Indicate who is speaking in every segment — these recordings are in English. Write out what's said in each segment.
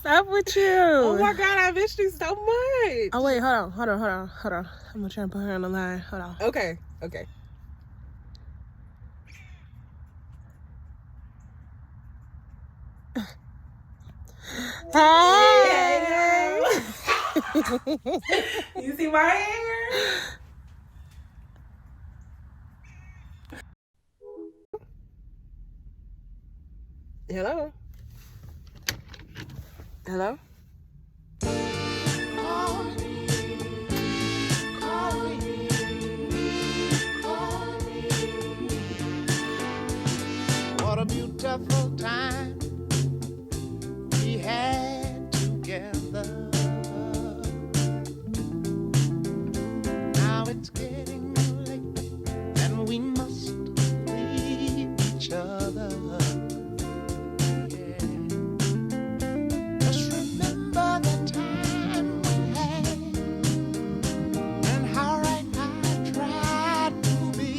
Speaker 1: up with you?
Speaker 2: Oh my God, I missed you so much.
Speaker 1: Oh wait, hold on. I'm gonna try and put her on the line. Hold on.
Speaker 2: Okay.
Speaker 1: Hey.
Speaker 2: You see my hair? Hello. Hello.
Speaker 3: What a beautiful time we had together. Now it's getting late and we must leave each other. Yeah. Just remember the time we had and how right I tried to be.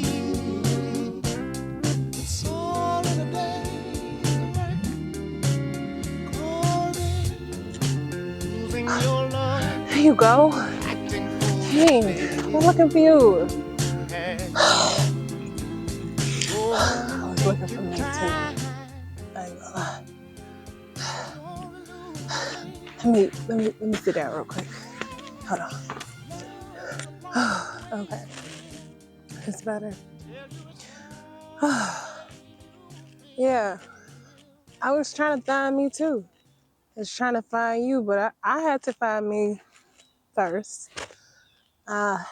Speaker 3: It's all in the day's work, calling, losing your love.
Speaker 1: There you go. Hey, I'm looking for you. I was looking for me too. I ain't gonna lie. Let me sit down real quick. Hold on. Okay. It's better. Yeah. I was trying to find me too. I was trying to find you, but I had to find me first. I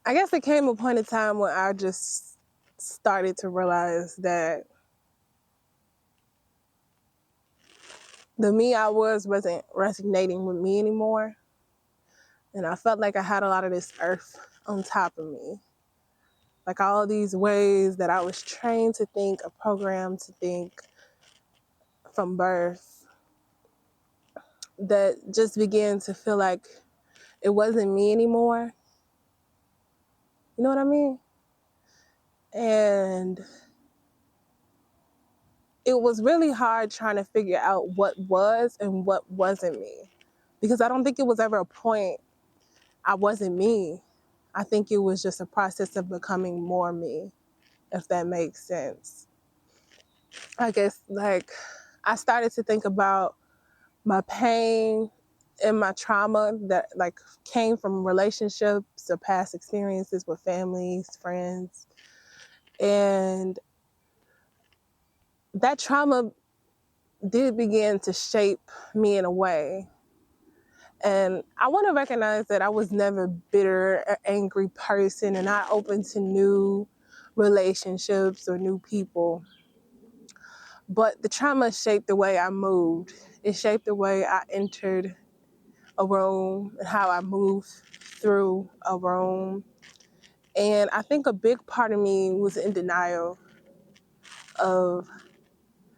Speaker 1: guess it came a point in time where I just started to realize that the me I wasn't resonating with me anymore. And I felt like I had a lot of this earth on top of me. Like all these ways that I was trained to think or programmed to think from birth that just began to feel like it wasn't me anymore. You know what I mean? And it was really hard trying to figure out what was and what wasn't me. Because I don't think it was ever a point I wasn't me. I think it was just a process of becoming more me, if that makes sense. I guess like I started to think about my pain and my trauma that like came from relationships or past experiences with families, friends. And that trauma did begin to shape me in a way. And I want to recognize that I was never a bitter or angry person and not open to new relationships or new people. But the trauma shaped the way I moved. It shaped the way I entered a room and how I moved through a room. And I think a big part of me was in denial of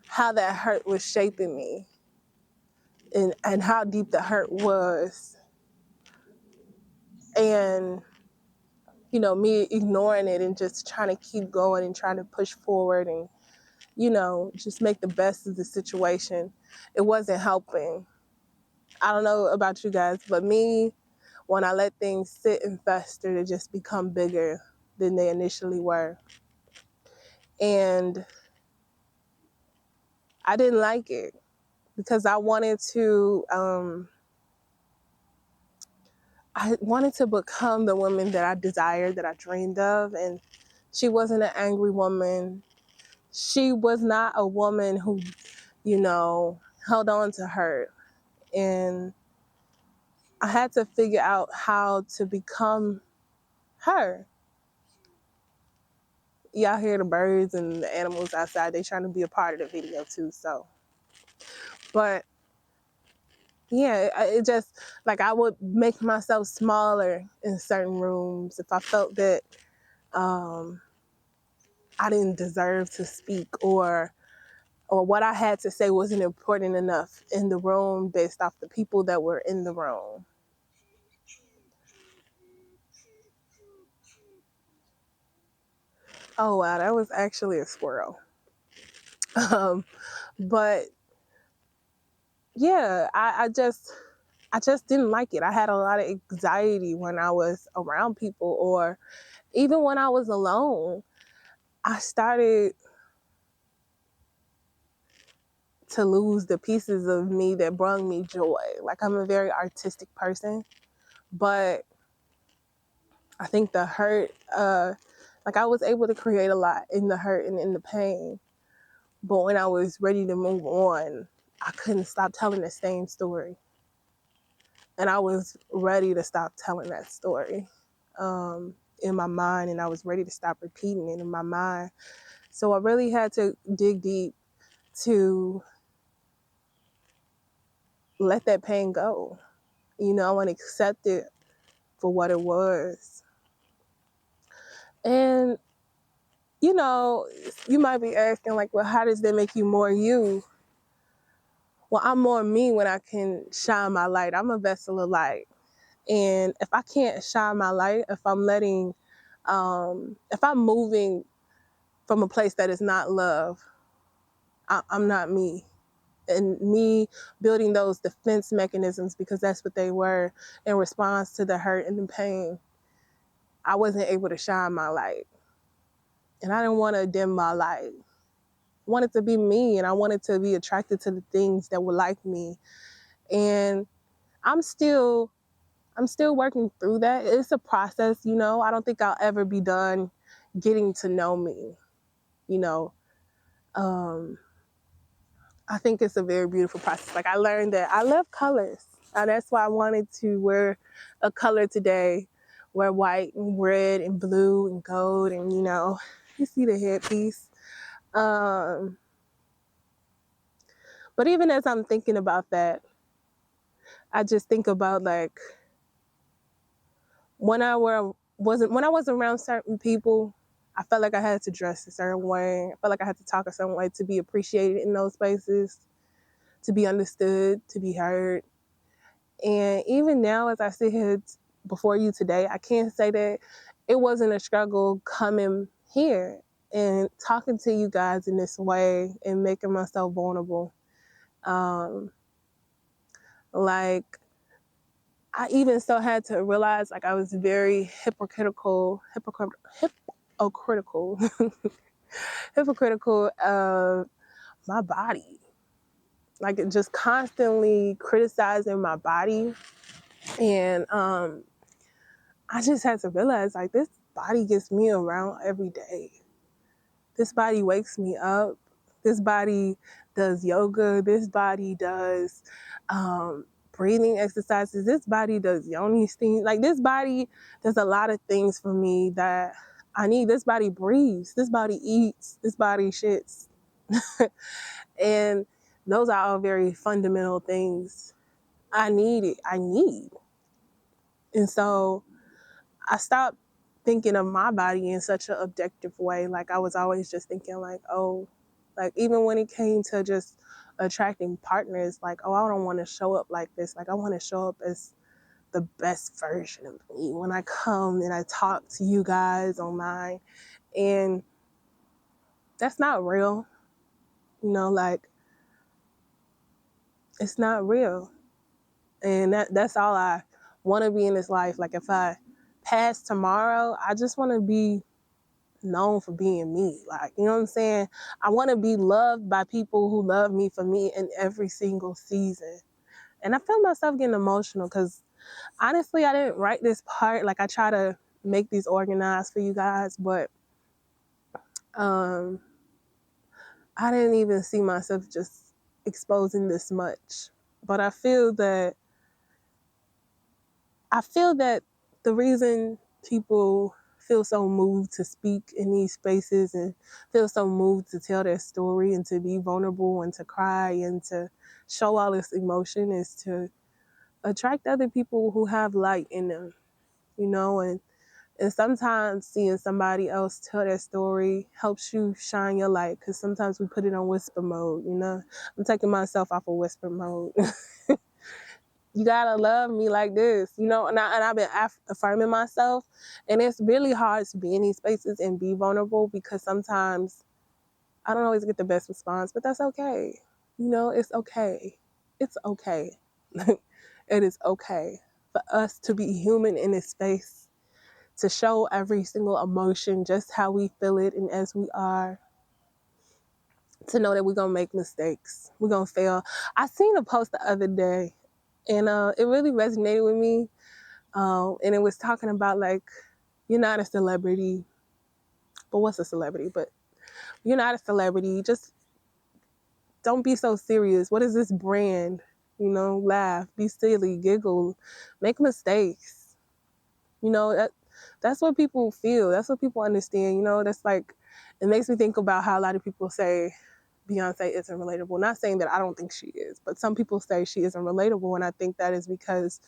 Speaker 1: how that hurt was shaping me and how deep the hurt was. And, you know, me ignoring it and just trying to keep going and trying to push forward and, you know, just make the best of the situation. It wasn't helping. I don't know about you guys, but me, when I let things sit and fester, they just become bigger than they initially were. And I didn't like it because I wanted to become the woman that I desired, that I dreamed of. And she wasn't an angry woman. She was not a woman who, you know, held on to hurt. And I had to figure out how to become her. Y'all hear the birds and the animals outside. They trying to be a part of the video too. So, but yeah, it just like I would make myself smaller in certain rooms if I felt that I didn't deserve to speak or what I had to say wasn't important enough in the room based off the people that were in the room. Oh wow, that was actually a squirrel. Um, but yeah, I just didn't like it. I had a lot of anxiety when I was around people, or even when I was alone. I started to lose the pieces of me that brought me joy. Like, I'm a very artistic person, but I think the hurt, like, I was able to create a lot in the hurt and in the pain. But when I was ready to move on, I couldn't stop telling the same story. And I was ready to stop telling that story in my mind, and I was ready to stop repeating it in my mind. So I really had to dig deep to let that pain go, and accept it for what it was. And, you know, you might be asking, like, well, how does that make you more you? Well, I'm more me when I can shine my light. I'm a vessel of light. And if I can't shine my light, if I'm moving from a place that is not love, I'm not me. And me building those defense mechanisms, because that's what they were in response to the hurt and the pain, I wasn't able to shine my light. And I didn't want to dim my light. I wanted to be me, and I wanted to be attracted to the things that were like me. And I'm still working through that. It's a process, I don't think I'll ever be done getting to know me, you know. Um, I think it's a very beautiful process. Like, I learned that I love colors. And that's why I wanted to wear a color today, wear white and red and blue and gold, and you see the headpiece. Um, but even as I'm thinking about that, I just think about, like, when I was around certain people, I felt like I had to dress a certain way. I felt like I had to talk a certain way to be appreciated in those spaces, to be understood, to be heard. And even now, as I sit here before you today, I can't say that it wasn't a struggle coming here and talking to you guys in this way and making myself vulnerable. Um, like, I even still had to realize, like, I was very hypocritical of my body. Like, just constantly criticizing my body. And I just had to realize, like, this body gets me around every day. This body wakes me up. This body does yoga. This body does breathing exercises. This body does yoni steam. Like, this body does a lot of things for me that I need. This body breathes. This body eats. This body shits. And those are all very fundamental things I need. And so I stopped thinking of my body in such an objective way. Like, I was always just thinking, like, oh, like, even when it came to just attracting partners, like, oh, I don't want to show up like this. Like, I want to show up as the best version of me when I come and I talk to you guys online. And that's not real. Like, it's not real. And that's all I want to be in this life. Like, if I pass tomorrow, I just want to be known for being me. Like, you know what I'm saying? I want to be loved by people who love me for me in every single season. And I feel myself getting emotional because honestly, I didn't write this part. Like, I try to make these organized for you guys, but um, I didn't even see myself just exposing this much. But I feel that the reason people feel so moved to speak in these spaces and feel so moved to tell their story and to be vulnerable and to cry and to show all this emotion is to attract other people who have light in them, and sometimes seeing somebody else tell their story helps you shine your light, because sometimes we put it on whisper mode. I'm taking myself off of whisper mode. You gotta love me like this, you know. And I've been affirming myself, and it's really hard to be in these spaces and be vulnerable because sometimes I don't always get the best response, but that's okay. You know, it's okay. It's okay. It is okay for us to be human in this space, to show every single emotion just how we feel it and as we are, to know that we're gonna make mistakes, we're gonna fail. I seen a post the other day, and it really resonated with me. And it was talking about, like, you're not a celebrity, but what's a celebrity? But you're not a celebrity. Just don't be so serious. What is this brand? You know, laugh, be silly, giggle, make mistakes. You know, that's what people feel. That's what people understand. You know, that's like, it makes me think about how a lot of people say Beyonce isn't relatable. Not saying that I don't think she is, but some people say she isn't relatable, and I think that is because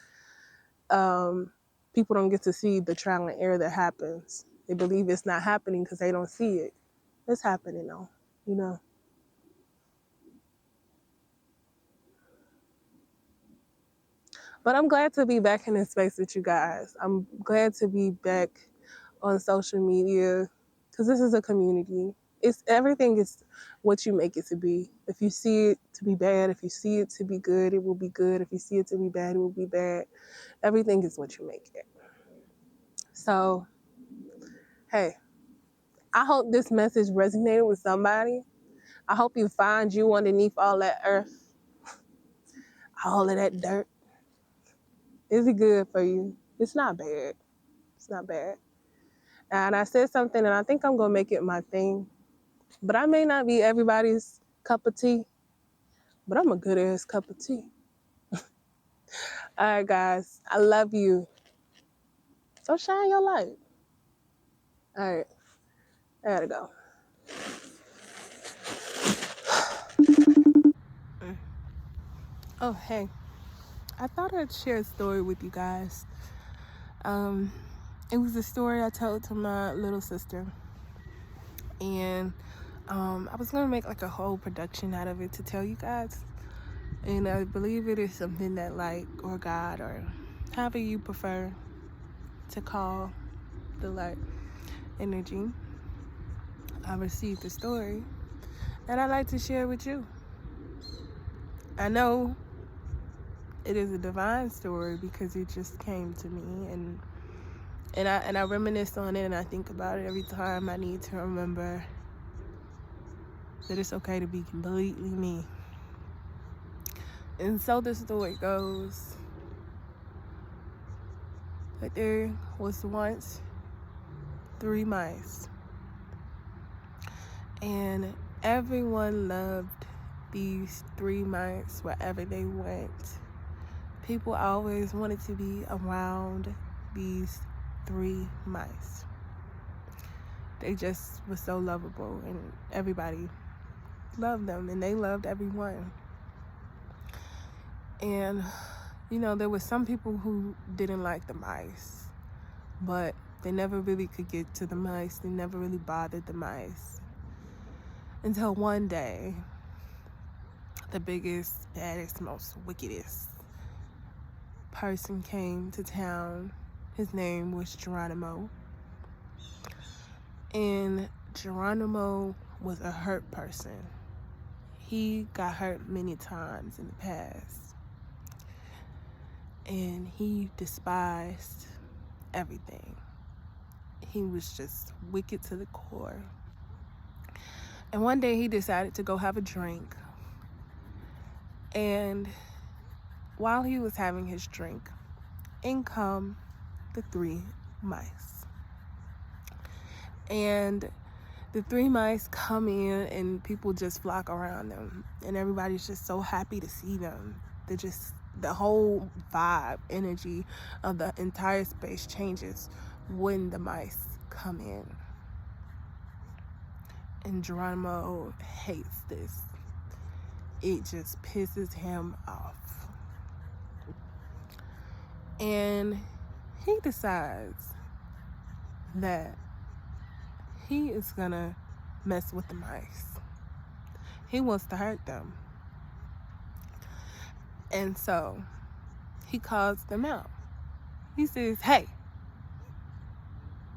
Speaker 1: people don't get to see the trial and error that happens. They believe it's not happening because they don't see it. It's happening though, you know. But I'm glad to be back in this space with you guys. I'm glad to be back on social media because this is a community. It's everything is what you make it to be. If you see it to be bad, if you see it to be good, it will be good. If you see it to be bad, it will be bad. Everything is what you make it. So, hey, I hope this message resonated with somebody. I hope you find you underneath all that earth, all of that dirt. Is it good for you? It's not bad. It's not bad. And I said something, and I think I'm gonna make it my thing. But I may not be everybody's cup of tea, but I'm a good ass cup of tea. All right, guys, I love you. So shine your light. All right, I gotta go. Oh, hey, I thought I'd share a story with you guys. It was a story I told to my little sister, and I was gonna make like a whole production out of it to tell you guys. And I believe it is something that, like, or God, or however you prefer to call the like energy, I received a story that I'd like to share with you. I know it is a divine story because it just came to me, and I reminisce on it, and I think about it every time I need to remember that it's okay to be completely me. And so the story goes that there was once 3 mice, and everyone loved these 3 mice wherever they went. People always wanted to be around these 3 mice. They just were so lovable, and everybody loved them, and they loved everyone. And, you know, there were some people who didn't like the mice, but they never really could get to the mice. They never really bothered the mice. Until one day, the biggest, baddest, most wickedest person came to town. His name was Geronimo. And Geronimo was a hurt person. He got hurt many times in the past. And he despised everything. He was just wicked to the core. And one day he decided to go have a drink. And while he was having his drink, in come the 3 mice. And the 3 mice come in, and people just flock around them, and everybody's just so happy to see them. They're just, the whole vibe, energy of the entire space changes when the mice come in. And Geronimo hates this. It just pisses him off. And he decides that he is gonna mess with the mice. He wants to hurt them. And so he calls them out. He says, hey,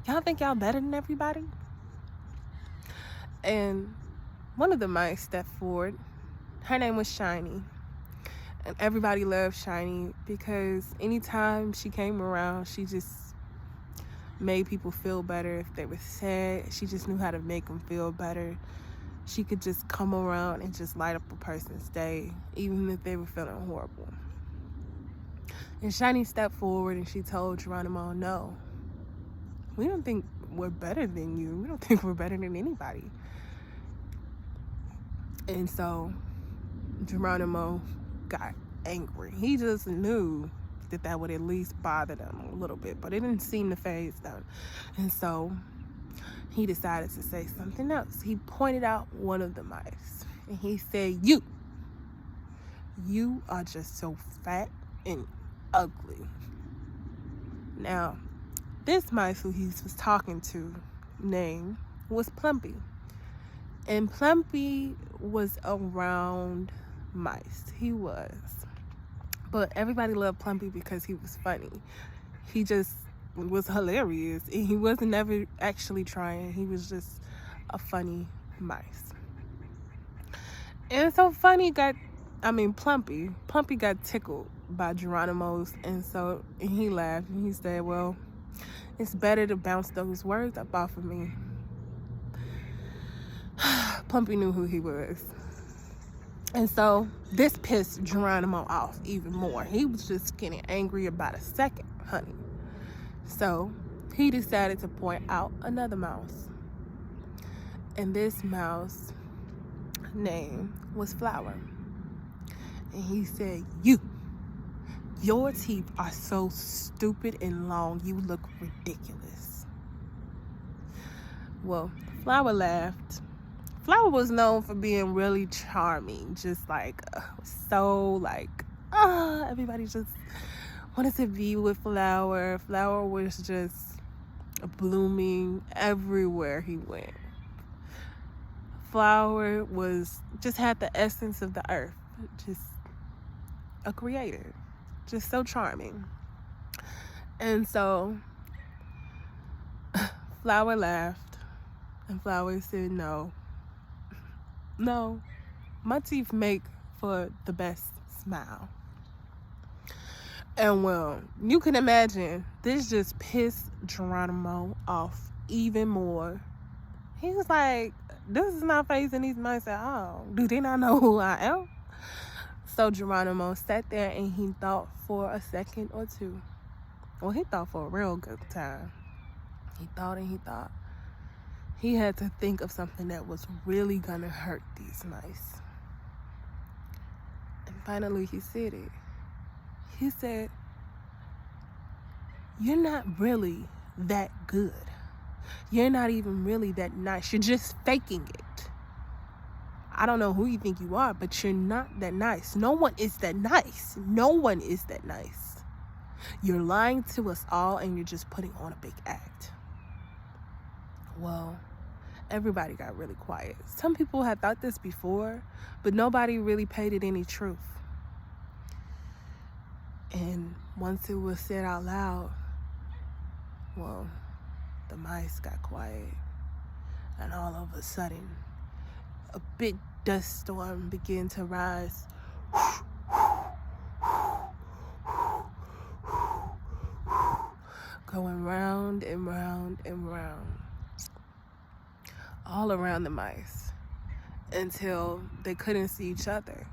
Speaker 1: y'all think y'all better than everybody? And one of the mice stepped forward. Her name was Shiny. And everybody loved Shiny because anytime she came around, she just made people feel better. If they were sad, she just knew how to make them feel better. She could just come around and just light up a person's day, even if they were feeling horrible. And Shiny stepped forward and she told Geronimo, no, we don't think we're better than you. We don't think we're better than anybody. And so Geronimo got angry. He just knew that would at least bother them a little bit, but it didn't seem to faze them. And so he decided to say something else. He pointed out one of the mice and he said, you are just so fat and ugly. Now, this mice who he was talking to name was Plumpy. And Plumpy was around mice. He was. But everybody loved Plumpy because he was funny. He just was hilarious. And he wasn't ever actually trying. He was just a funny mice. And so Plumpy got tickled by Geronimo's. And he laughed and he said, well, it's better to bounce those words up off of me. Plumpy knew who he was. And so this pissed Geronimo off even more. He was just getting angry about a second, honey. So he decided to point out another mouse. And this mouse name was Flower. And he said, your teeth are so stupid and long, you look ridiculous. Well, Flower laughed. Flower was known for being really charming, just everybody just wanted to be with Flower. Flower was just blooming everywhere he went. Flower just had the essence of the earth, just a creator, just so charming. And so Flower laughed, and Flower said, no, my teeth make for the best smile. And well, you can imagine, this just pissed Geronimo off even more. He was like, this is not facing these mice at all. Do they not know who I am? So Geronimo sat there and he thought for a second or two. Well, he thought for a real good time. He thought and he thought. He had to think of something that was really gonna hurt these mice. And finally he said it. He said, you're not really that good. You're not even really that nice. You're just faking it. I don't know who you think you are, but you're not that nice. No one is that nice. No one is that nice. You're lying to us all and you're just putting on a big act. Well, everybody got really quiet. Some people had thought this before, but nobody really paid it any truth. And once it was said out loud, well, the mice got quiet. And all of a sudden, a big dust storm began to rise. Going round and round and round. All around the mice. Until they couldn't see each other.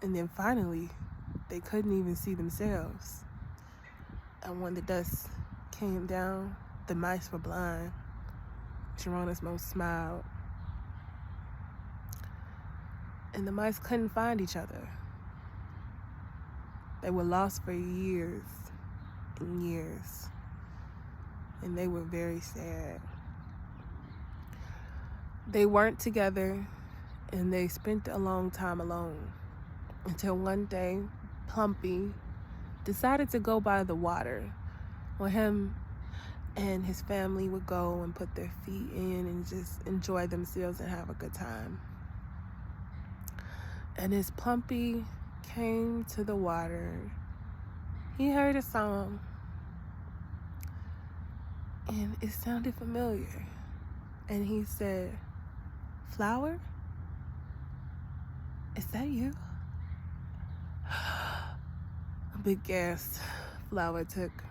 Speaker 1: And then finally, they couldn't even see themselves. And when the dust came down, the mice were blind. Geronimo smiled. And the mice couldn't find each other. They were lost for years and years. And they were very sad. They weren't together, and they spent a long time alone. Until one day, Plumpy decided to go by the water, where him and his family would go and put their feet in and just enjoy themselves and have a good time. And as Plumpy came to the water, he heard a song and it sounded familiar. And he said, "Flower, is that you?" A big gasp Flower took.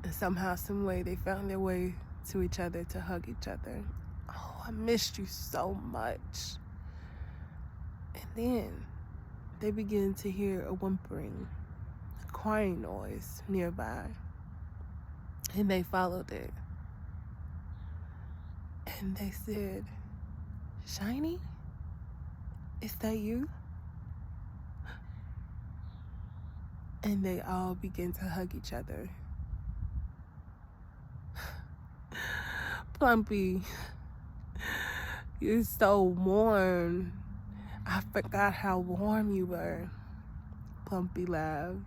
Speaker 1: And somehow, some way, they found their way to each other to hug each other. "Oh, I missed you so much." And then they began to hear a whimpering, a crying noise nearby. And they followed it. And they said, "Shiny, is that you?" And they all began to hug each other. "Plumpy, you're so warm. I forgot how warm you were." Plumpy laughed.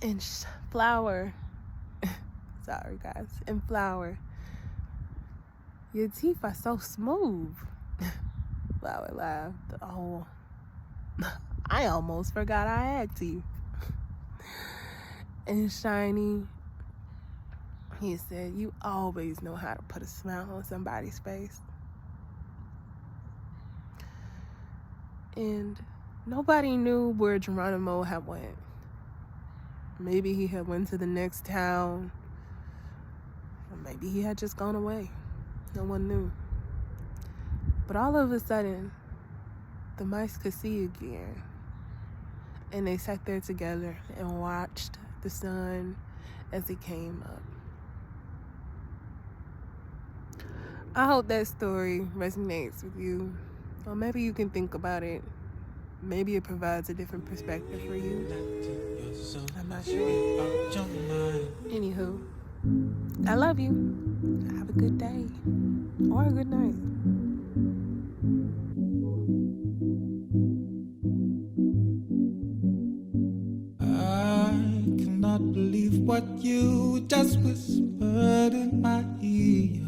Speaker 1: And Flower, sorry guys, and Flower, "Your teeth are so smooth." Flower laughed. "Oh, I almost forgot I had teeth." And Shiny, he said, "You always know how to put a smile on somebody's face." And nobody knew where Geronimo had went. Maybe he had went to the next town, or maybe he had just gone away. No one knew. But all of a sudden, the mice could see again. And they sat there together and watched the sun as it came up. I hope that story resonates with you. Or maybe you can think about it. Maybe it provides a different perspective for you. I'm not sure. Anywho, I love you. Have a good day. Or a good night.
Speaker 3: I cannot believe what you just whispered in my ear.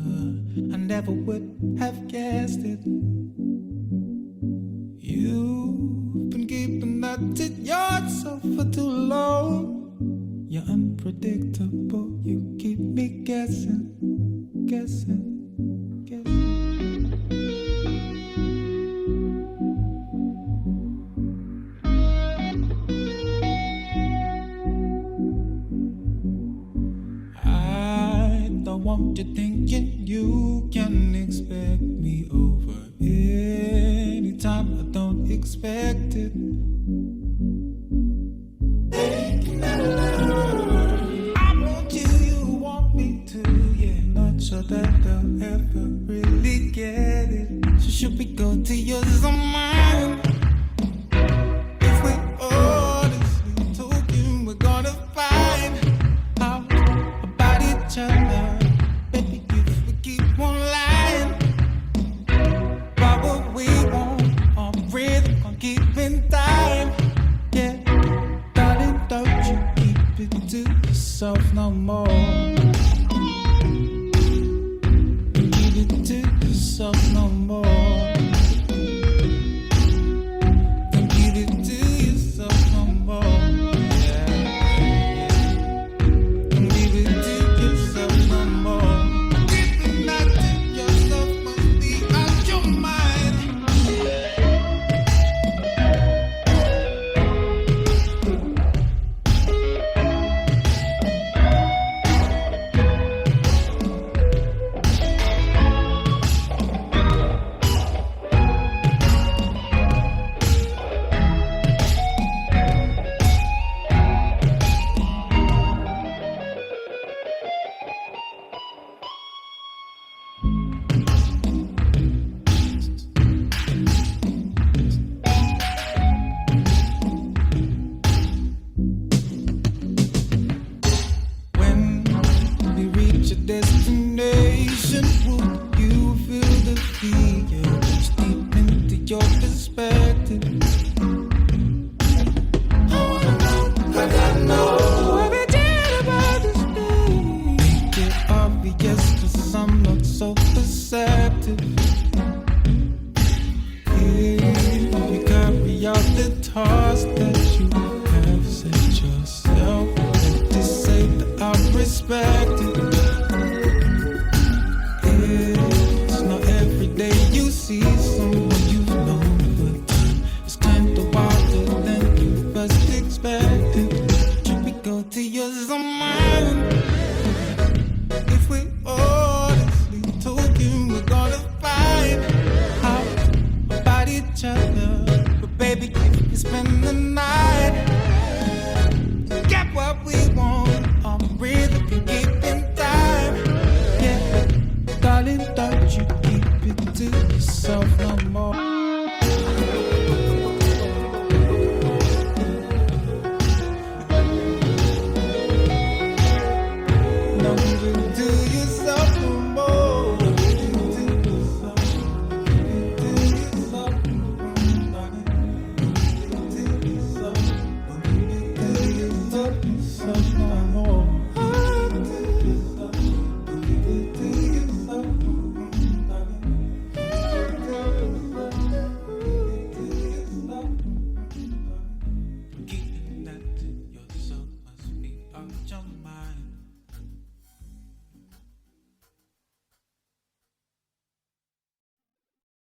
Speaker 3: I never would have guessed it. You've been keeping that to yourself for too long. You're unpredictable. You keep me guessing, guessing, guessing. I don't want you thinking you can expect me over anytime I don't expect it. I want you want me to, yeah. Not sure that they'll ever really get it. So should we go to yours or mine? If we honestly talking, we're gonna find out about each other. Baby, if we keep on lying about what we want, our rhythm gon' keep in time. Yeah, darling, don't you keep it to yourself no more. Keep it to yourself